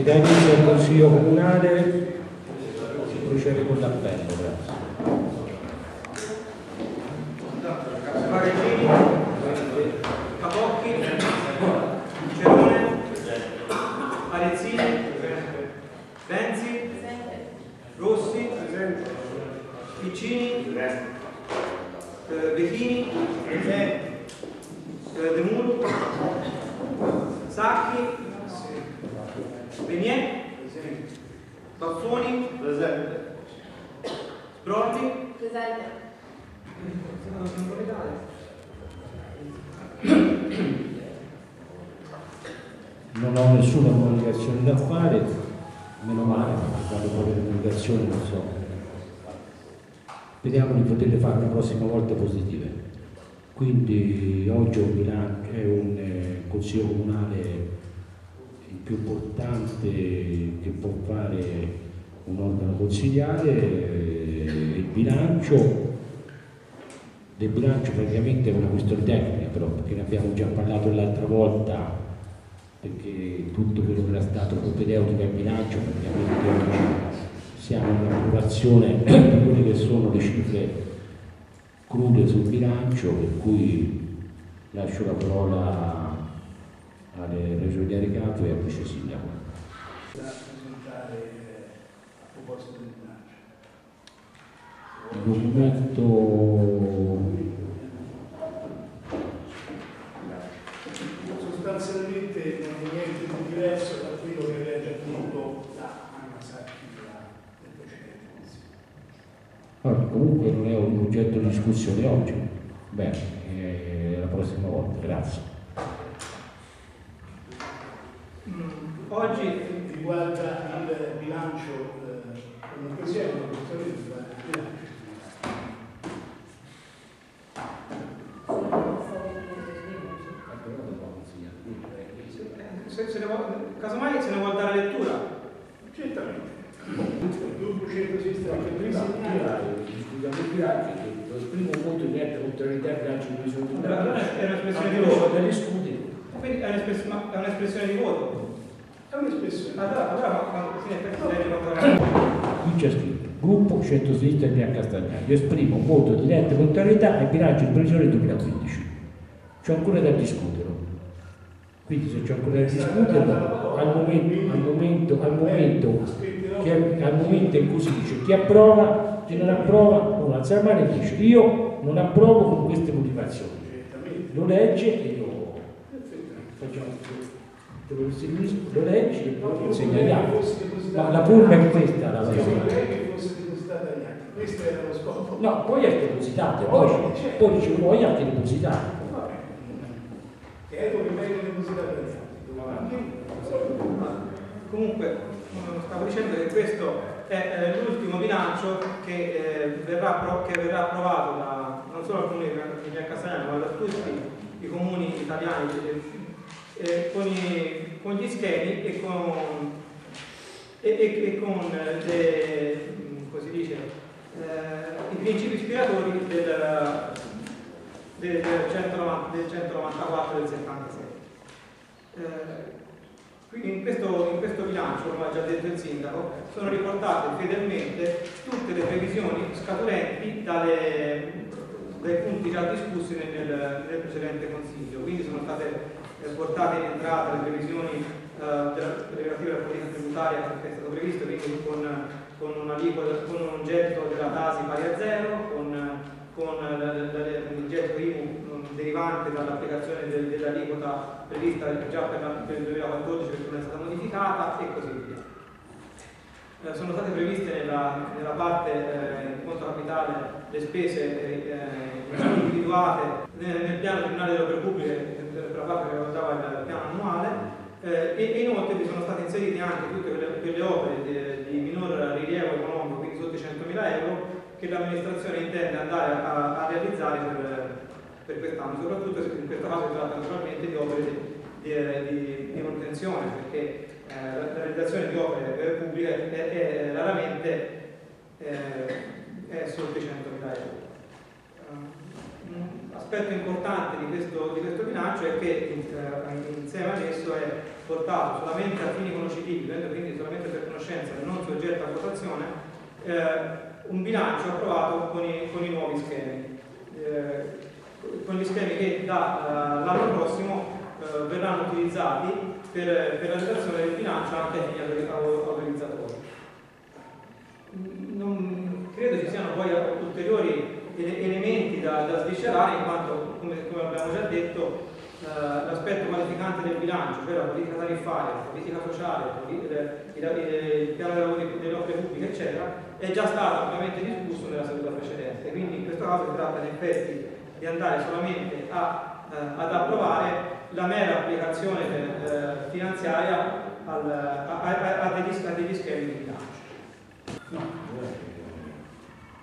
Si dà inizio al Consiglio Comunale, si procede con l'appello, grazie. Parecchini, Capocchi, Cerone, Arezzini, Renzi, Rossi, Piccini, Vechini, De Muro, Sacchi, Venier, Baffoni, Sprolli, Non ho nessuna comunicazione da fare, meno male, perché quando poi le comunicazioni non so. Speriamo di poterle fare la prossima volta positive. Quindi oggi è un Consiglio Comunale il più importante che può fare un organo consigliare, il bilancio. Del bilancio praticamente è una questione tecnica, però, perché ne abbiamo già parlato l'altra volta, perché tutto quello che era stato propedeutico al bilancio praticamente oggi siamo all'approvazione di quelle che sono le cifre crude sul bilancio, per cui lascio la parola alle regioni Cato e al vice sindaco. Da presentare a proposito del bilancio. Il documento sostanzialmente non è niente di diverso da quello che aveva già detto da Anna Sacchi del precedente consiglio. allora, comunque non è un oggetto di discussione oggi. Bene, la prossima volta, grazie. Oggi riguarda il bilancio, comunque sia una questione che riguarda il bilancio. Casomai se ne vuol dare lettura. Certamente. Il gruppo centro-sinistra che prima Discutiamo il bilancio, il primo punto di niente contrarietà al bilancio di misura di Allora è un'espressione di voto. da discutere. Quindi è un'espressione di voto. è un'espressione. Allora quando si Qui c'è scritto gruppo centro-sinistra di Castagnaro. Io esprimo un voto di netta contrarietà al bilancio di previsione 2015. C'è ancora da discutere. Quindi se c'è ancora da discutere, al momento in cui si dice chi approva, chi non approva, uno alza la mano e dice io non approvo con queste motivazioni. Lo legge e lo facciamo lo legge e poi insegna agli altri. Ma la curva è questa, la questo era lo scopo. no, poi è depositate, poi dice voi anche depositate. Che è come meglio depositare. Comunque, stavo dicendo che questo è l'ultimo bilancio che verrà approvato non solo al comune di Castagnano, ma da tutti i comuni italiani con gli schemi e con come si dice, i principi ispiratori del 194 del 76. Quindi in questo bilancio, come ha già detto il sindaco, sono riportate fedelmente tutte le previsioni scaturenti dai punti già discussi nel precedente consiglio. Quindi sono state portate in entrata le previsioni relative alla politica tributaria che è stato previsto, quindi con un gettito della tasi pari a zero, con il gettito IMU derivante dall'applicazione dell'aliquota prevista già per il 2014 perché non è stata modificata e così via. Sono state previste nella parte in conto capitale le spese individuate nel piano triennale delle opere pubbliche per la parte che riguardava il piano annuale e inoltre vi sono state inserite anche tutte quelle opere di minor rilievo economico, quindi sotto i 100.000 euro, che l'amministrazione intende andare a realizzare per quest'anno, soprattutto in questa fase si tratta naturalmente di opere di manutenzione, perché la realizzazione di opere pubbliche è raramente sotto i 100.000 euro. Un aspetto importante di questo bilancio è che insieme ad esso è portato solamente a fini conoscitivi, quindi solamente per conoscenza e non soggetto a votazione, un bilancio approvato con i nuovi schemi, con gli schemi che dall'anno prossimo verranno utilizzati per la redazione del bilancio anche ai fini autorizzatori. Non credo ci siano poi ulteriori elementi da sviscerare, in quanto, come abbiamo già detto, l'aspetto qualificante del bilancio, cioè la politica tariffaria, la politica sociale, il piano dei lavori delle opere pubbliche, eccetera, è già stato ampiamente discusso nella seduta precedente. Quindi in questo caso si tratta in effetti di andare solamente ad approvare la mera applicazione finanziaria a degli schemi di bilancio.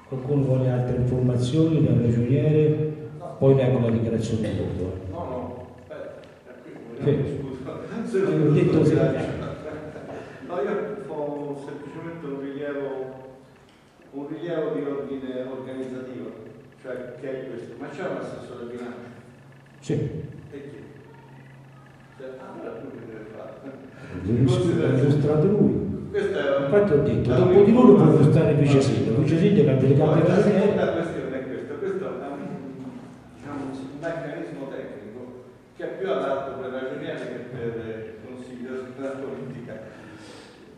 Qualcuno vuole altre informazioni dal ragioniere? Poi leggo la dichiarazione di voto. No, aspetta, Sì. scusa. Ho detto sì. No, io ho semplicemente un rilievo di ordine organizzativo, cioè che è questo. Ma c'è un assessore bilancio? Sì. E chi? Allora tu che deve fare? L'ha illustrato lui. Questo è Infatti ho detto, dopo di loro può stare il vice sindaco. Il vice sindaco ha delegato la la seconda questione è questa. Questo è un meccanismo tecnico che è più adatto per ragionieri che per consiglio della politica.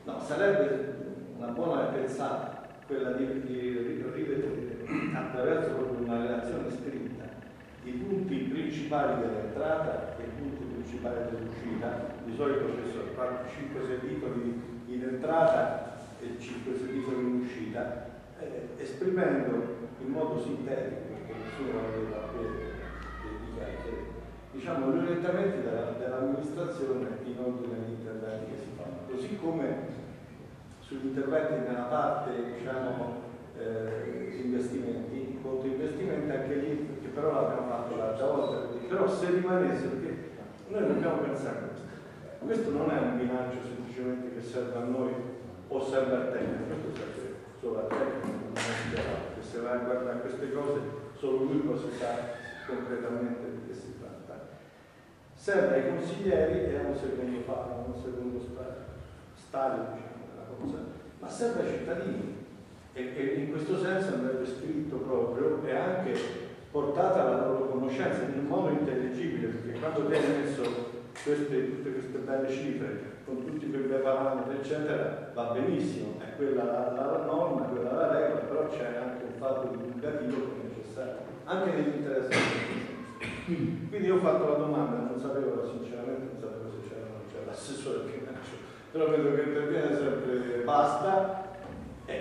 No, sarebbe una buona pensata quella di rivedere attraverso proprio una relazione scritta i punti principali dell'entrata e i punti principali dell'uscita. Di solito ci sono 5-6 titoli in entrata e 5-6 titoli in uscita, esprimendo in modo sintetico, perché nessuno aveva diciamo gli orientamenti dell'amministrazione in ordine agli interventi che si fanno, così come sugli interventi nella parte diciamo investimenti, conto investimenti anche lì, che però l'abbiamo fatto l'altra volta, però se rimanesse, perché noi dobbiamo pensare a questo non è un bilancio semplicemente che serve a noi o serve al tecnico, questo serve solo al tecnico, perché se vai a guardare queste cose solo lui può sa concretamente di che si tratta. Serve ai consiglieri e a un secondo stadio diciamo, della cosa, ma serve ai cittadini e in questo senso andrebbe scritto proprio e anche portata alla loro conoscenza in un modo intelligibile, perché quando viene messo tutte queste belle cifre con tutti quei bei parametri eccetera va benissimo, è quella la norma, quella la regola, però c'è anche un fatto divulgativo che è necessario anche nell'interesse del consumo. Quindi io ho fatto la domanda, non sapevo sinceramente, non sapevo se c'era o non c'era l'assessore del bilancio, però vedo che interviene sempre basta,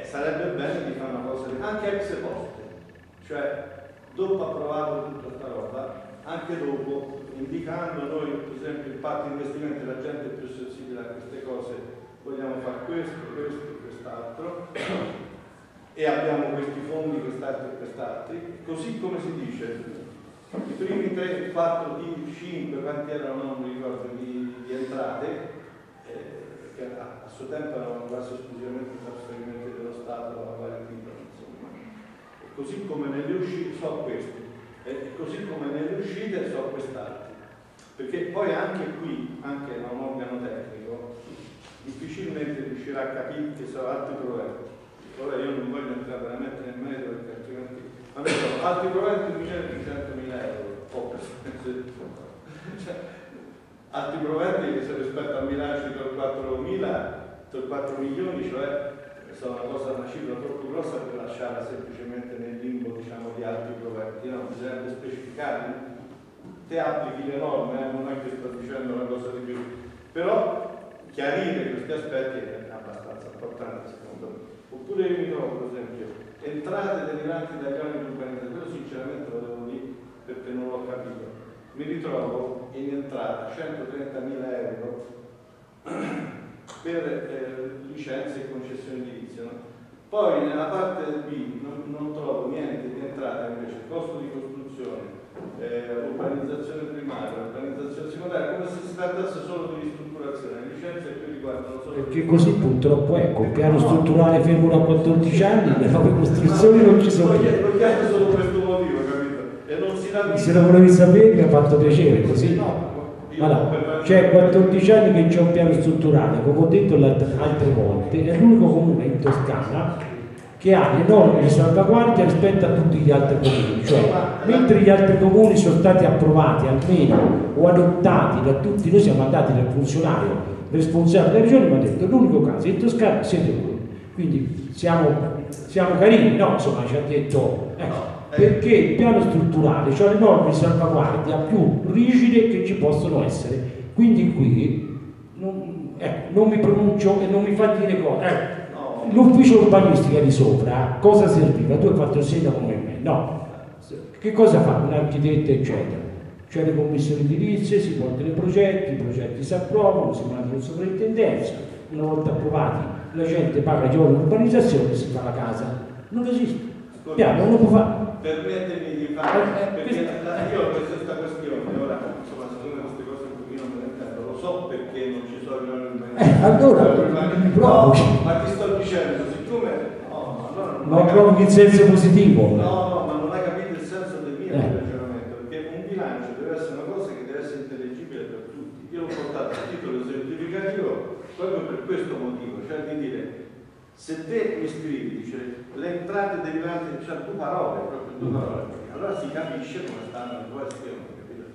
sarebbe bene di fare una cosa anche ex post, cioè dopo approvato tutta questa roba, anche dopo, indicando noi, per esempio, il patto investimenti, la gente è più sensibile a queste cose, vogliamo fare questo, quest'altro, e abbiamo questi fondi, quest'altri, così come si dice, i primi 3, 4, 5, quanti erano, non mi ricordo, di entrate, che a suo tempo erano quasi esclusivamente trasferimenti dello Stato a vari titoli, insomma. E così come nelle uscite so questi, e così come nelle uscite so quest'altro. Perché poi anche qui, anche da un organo tecnico, difficilmente riuscirà a capire che sono altri progetti. Ora io non voglio entrare veramente nel merito perché altrimenti... Ma sono altri progetti di 1.200.000 euro, cioè, altri progetti che se rispetto a bilanci per 4 milioni, cioè sono una cifra troppo grossa per lasciarla semplicemente nel limbo diciamo, di altri progetti, no? Bisognerebbe specificare, te applichi le norme, non è che sto dicendo una cosa di più, però chiarire questi aspetti è abbastanza importante secondo me. Oppure io mi trovo per esempio entrate derivanti dagli oneri di urbanizzazione, quello sinceramente lo devo dire perché non l'ho capito, mi ritrovo in entrata 130.000 euro per licenze e concessioni edilizie. No? Poi nella parte B non trovo niente di entrata invece, costo di costruzione, urbanizzazione primaria, urbanizzazione secondaria, come se si trattasse solo di ristrutturazione, licenze che riguardano solo... Perché così purtroppo ecco, il piano strutturale fermo da 14 anni, le nuove costruzioni non ci sono più. Lo chiedo solo per questo motivo, capito? E non si dà... Se lo volevi sapere mi ha fatto piacere, così. No, io allora. per c'è 14 anni che c'è un piano strutturale, come ho detto altre volte, è l'unico comune in Toscana che ha le norme di salvaguardia rispetto a tutti gli altri comuni, cioè mentre gli altri comuni sono stati approvati almeno o adottati da tutti, noi siamo andati dal funzionario responsabile della regione, ma ha detto l'unico caso in Toscana siete voi, quindi siamo carini, no? Insomma ci ha detto perché il piano strutturale, cioè le norme di salvaguardia più rigide che ci possono essere, quindi qui non mi pronuncio e non mi fa dire cose. L'ufficio urbanistica di sopra cosa serviva? Tu hai fatto il sindaco come me, no? Che cosa fa un architetto eccetera? C'è le commissioni edilizie, si portano i progetti si approvano, si mandano in sovrintendenza, una volta approvati la gente paga gli oneri di urbanizzazione e si fa la casa. Non esiste, piano, non lo può fare. Permettimi di fare, perché io ho questa questione, ora insomma secondo queste cose un pochino me ne intendo, lo so perché non ci sono allora mi provochi. Ma ti sto dicendo, siccome allora ma provochi in senso positivo. No, ma non hai capito il senso del mio ragionamento, perché un bilancio deve essere una cosa che deve essere intelligibile per tutti. Io l'ho portato a titolo esemplificativo proprio per questo motivo, cioè di dire, se te mi scrivi, dice, le entrate derivanti, cioè due parole, allora si capisce come stanno le questioni, capito?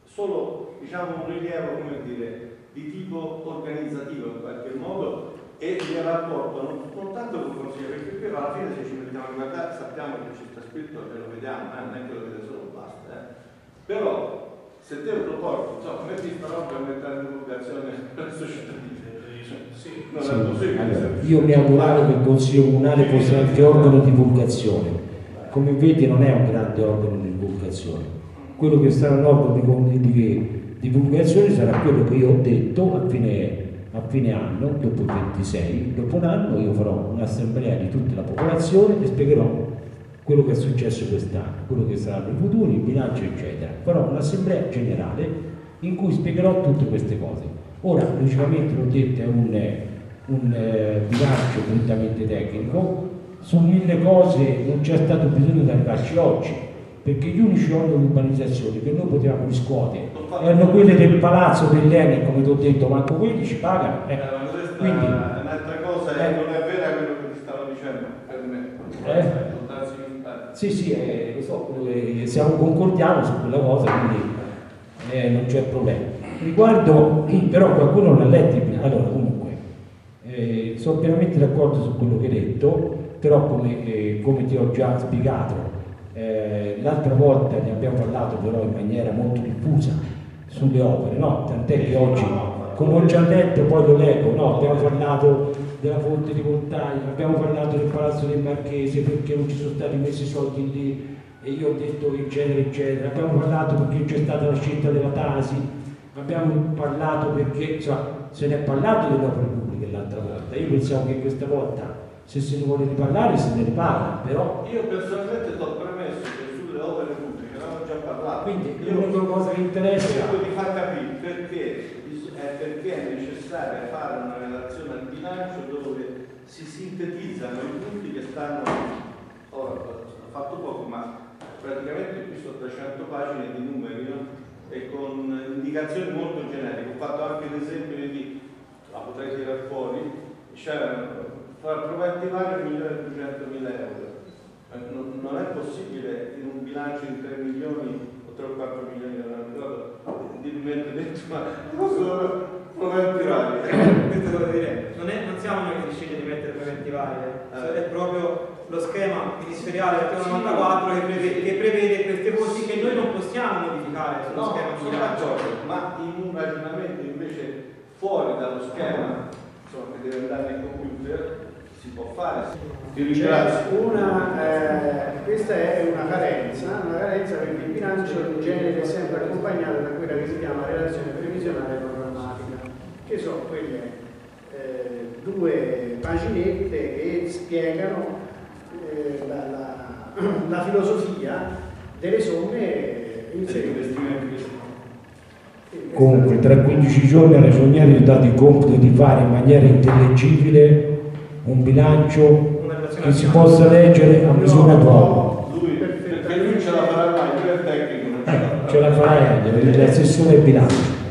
Solo, diciamo, un rilievo, come dire, di tipo organizzativo in qualche modo e di rapporto non tanto con il consiglio, perché qui alla fine se ci mettiamo a guardare sappiamo che ci sta scritto e lo vediamo, non è che lo vede solo basta, però se te lo porti, insomma, metti sta roba per mettere in divulgazione per la società non è possibile. Allora, io mi auguravo che il consiglio comunale fosse anche organo di divulgazione, come vedi non è un grande organo di divulgazione, quello che sarà l'organo di divulgazione sarà quello che io ho detto a fine anno, dopo il 26, dopo un anno io farò un'assemblea di tutta la popolazione e spiegherò quello che è successo quest'anno, quello che saranno i futuri, il bilancio eccetera. Farò un'assemblea generale in cui spiegherò tutte queste cose. Ora, logicamente l'ho detto, è un bilancio prettamente tecnico, su 1000 cose non c'è stato bisogno di arrivarci oggi, perché gli unici organi di urbanizzazione che noi potevamo riscuotere erano quelli del palazzo dell'Eni, come ti ho detto, manco quelli ci pagano. Quindi un'altra cosa non è vera quello che ti stavo dicendo per me. Sì, lo so, concordiamo su quella cosa, quindi non c'è problema. Riguardo, però qualcuno l'ha letto, allora comunque, sono pienamente d'accordo su quello che hai detto, però come ti ho già spiegato, l'altra volta ne abbiamo parlato però in maniera molto diffusa sulle opere, no? Tant'è che oggi, come ho già detto, poi lo leggo, no? Abbiamo parlato della fonte di voltaica, abbiamo parlato del Palazzo del Marchese perché non ci sono stati messi soldi lì e io ho detto eccetera eccetera, abbiamo parlato perché c'è stata la scelta della Tasi, abbiamo parlato perché, insomma, se ne è parlato delle opere pubbliche l'altra volta, io pensavo che questa volta se se ne vuole riparlare se ne riparla, però io personalmente ho premesso che sulle opere pubbliche ne avevo già parlato, quindi l'unica cosa che interessa cerco di far capire perché è necessario fare una relazione al bilancio dove si sintetizzano i punti che stanno, ora ho fatto poco ma praticamente qui sono 300 pagine di numeri, no? E con indicazioni molto generiche, ho fatto anche l'esempio di, la potrei tirare fuori, c'era fra preventivare 1.200.000 euro. Non è possibile in un bilancio di 3 milioni o 3 o 4 milioni, non ricordo, di mettere dentro ma solo preventivare. Questo devo dire, non siamo noi che sceglie di mettere preventivare, è proprio lo schema ministeriale dell'articolo 94 che prevede queste voci che noi non possiamo modificare sullo schema di bilancio. Ma in un ragionamento invece fuori dallo schema, insomma, che deve andare nei computer, si può fare. Ti ringrazio. Questa è una carenza perché il bilancio in genere è sempre accompagnato da quella che si chiama relazione previsionale e programmatica, che sono quelle 2 paginette che spiegano la filosofia delle somme inserite. Comunque tra 15 giorni a Ragionieri gli ho dato il compito di fare in maniera intellegibile un bilancio che si possa leggere a misura d'uomo. Perché lui ce la farà mai, lui è tecnico, non ce la farà l'assessore del bilancio.